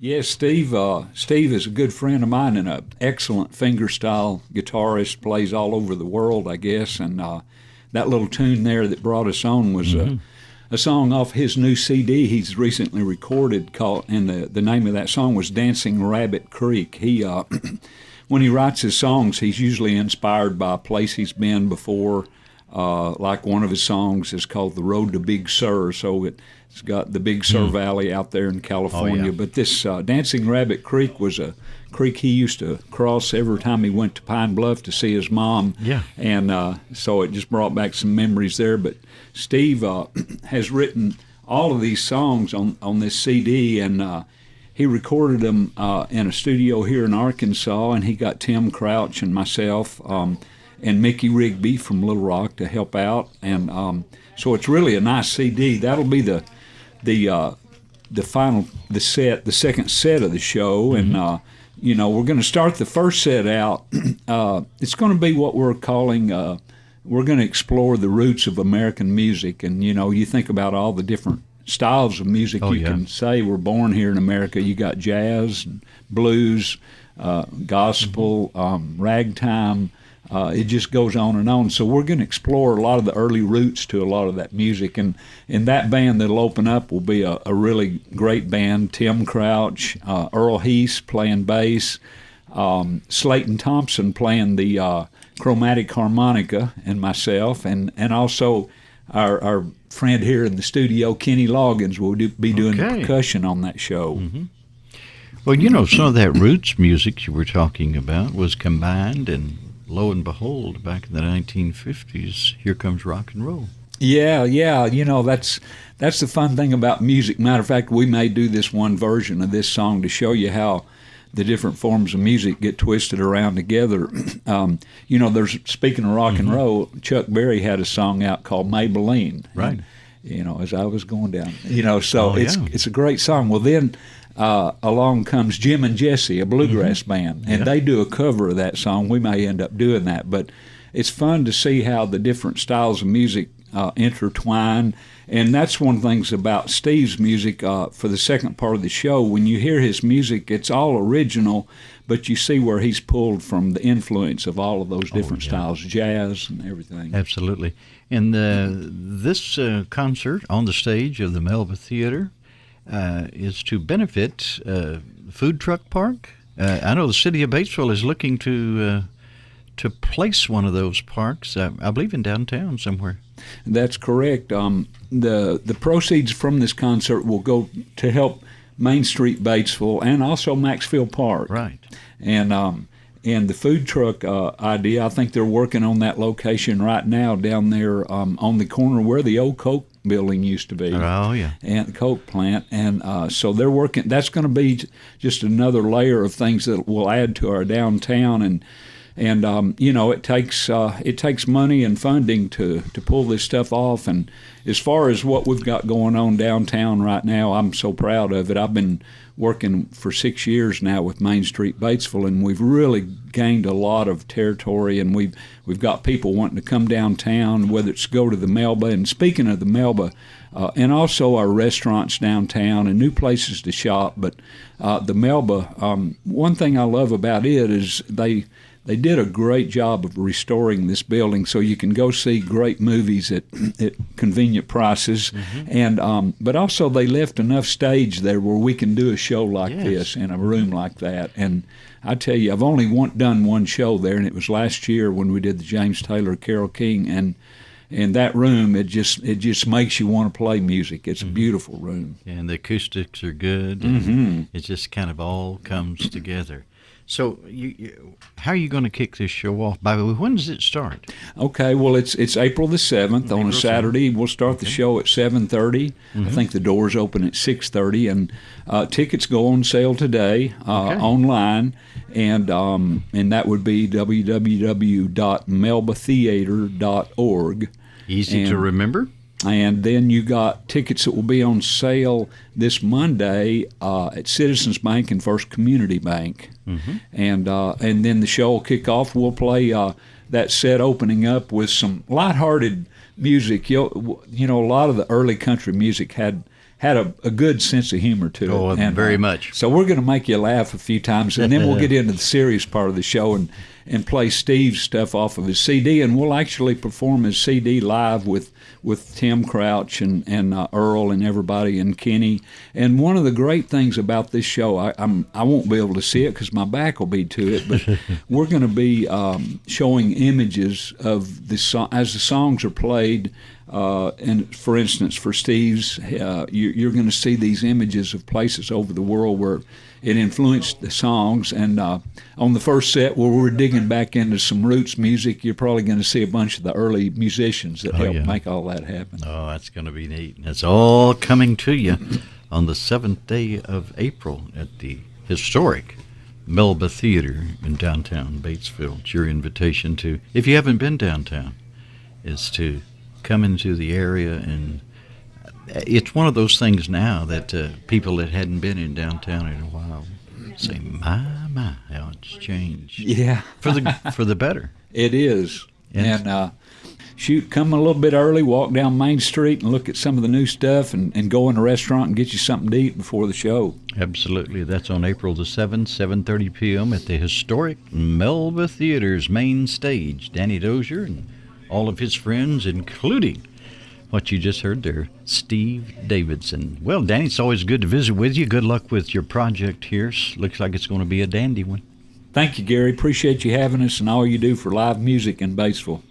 Yes, Steve. Steve is a good friend of mine and an excellent fingerstyle guitarist. Plays all over the world, I guess. And that little tune there that brought us on was a song off his new CD he's recently recorded. And the name of that song was "Dancing Rabbit Creek." He when he writes his songs, he's usually inspired by a place he's been before. Like one of his songs is called "The Road to Big Sur," so it's got the Big Sur Valley out there in California. Oh, yeah. But this Dancing Rabbit Creek was a creek he used to cross every time he went to Pine Bluff to see his mom. Yeah. And so it just brought back some memories there. But Steve has written all of these songs on this CD, and he recorded them in a studio here in Arkansas, and he got Tim Crouch and myself and Mickey Rigby from Little Rock to help out. And so it's really a nice CD. That'll be the second set of the show, and we're going to start the first set out. It's going to be what we're calling. We're going to explore the roots of American music, and you think about all the different styles of music can say were born here in America. You got jazz, blues, gospel, ragtime. It just goes on and on. So we're going to explore a lot of the early roots to a lot of that music. And that band that'll open up will be a really great band. Tim Crouch, Earl Heath playing bass, Slayton Thompson playing the chromatic harmonica, and myself. And also our friend here in the studio, Kenny Loggins, will be doing the percussion on that show. Mm-hmm. Well, some of that roots music you were talking about was combined, and lo and behold, back in the 1950s, here comes rock and roll. Yeah, that's the fun thing about music. Matter of fact, we may do this one version of this song to show you how the different forms of music get twisted around together. There's, speaking of rock and roll, Chuck Berry had a song out called Maybelline. Right. And, as I was going down, it's a great song. Well, then along comes Jim and Jesse, a bluegrass band, and they do a cover of that song. We may end up doing that, but it's fun to see how the different styles of music intertwine. And that's one of the things about Steve's music for the second part of the show. When you hear his music, it's all original, but you see where he's pulled from the influence of all of those different styles, jazz and everything. Absolutely. And this concert on the stage of the Melba Theater is to benefit Food Truck Park. I know the city of Batesville is looking to place one of those parks, I believe in downtown somewhere. That's correct. The proceeds from this concert will go to help Main Street Batesville and also Maxfield Park. Right. And the food truck idea, I think they're working on that location right now down there on the corner where the old Coke building used to be. Oh, yeah. And the Coke plant. And so they're working. That's going to be just another layer of things that will add to our downtown. And it takes money and funding to pull this stuff off. And as far as what we've got going on downtown right now, I'm so proud of it. I've been working for 6 years now with Main Street Batesville, and we've really gained a lot of territory, and we've got people wanting to come downtown, whether it's go to the Melba. And speaking of the Melba, and also our restaurants downtown and new places to shop, but the Melba, one thing I love about it is they did a great job of restoring this building so you can go see great movies at convenient prices. And but also they left enough stage there where we can do a show like this in a room like that. And I tell you, I've only done one show there, and it was last year when we did the James Taylor Carole King. And in that room, it just makes you want to play music. It's a beautiful room. And the acoustics are good. And it just kind of all comes together. So, how are you going to kick this show off? By the way, when does it start? Okay, well, it's April the 7th on a Saturday. We'll start the show at 7:30. I think the doors open at 6:30, and tickets go on sale today online, and that would be www.melbatheater.org. Easy to remember. And then you got tickets that will be on sale this Monday at Citizens Bank and First Community Bank. And then the show will kick off. We'll play that set opening up with some lighthearted music. A lot of the early country music had had a good sense of humor to it. Oh, and, very much. So we're going to make you laugh a few times, and then we'll get into the serious part of the show and play Steve's stuff off of his CD, and we'll actually perform his CD live with Tim Crouch and Earl and everybody and Kenny. And one of the great things about this show, I won't be able to see it because my back will be to it, but we're going to be showing images of as the songs are played. And for instance, for Steve's, you're going to see these images of places over the world where it influenced the songs. And on the first set, where we're digging back into some roots music, you're probably going to see a bunch of the early musicians that helped make all that happen. Oh, that's going to be neat. It's all coming to you on the 7th day of April at the historic Melba Theater in downtown Batesville. It's your invitation to, if you haven't been downtown, is to come into the area. And it's one of those things now that people that hadn't been in downtown in a while say, my, how it's changed. Yeah. For the better. It is. And come a little bit early, walk down Main Street and look at some of the new stuff and go in a restaurant and get you something to eat before the show. Absolutely. That's on April the 7th, 7:30 p.m. at the historic Melba Theater's main stage. Danny Dozier and all of his friends, including what you just heard there, Steve Davidson. Well, Danny, it's always good to visit with you. Good luck with your project here. Looks like it's going to be a dandy one. Thank you, Gary. Appreciate you having us and all you do for live music in Batesville.